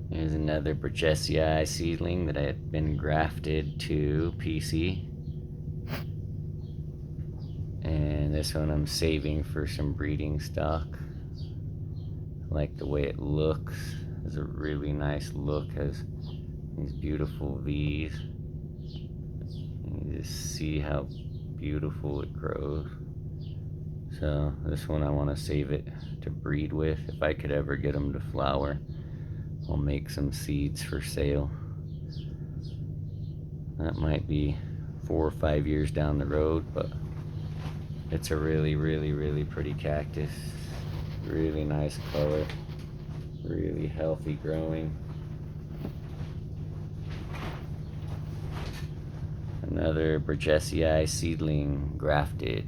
Here's another Burgessii seedling that had been grafted to PC. And this one I'm saving for some breeding stock. I like the way it looks. It has a really nice look, has these beautiful V's. You just see how beautiful it grows. So this one I want to save it to breed with. If I could ever get them to flower, I'll make some seeds for sale. That might be 4 or 5 years down the road, but it's a really pretty cactus. Really nice color, really healthy growing. Another Burgessii seedling grafted.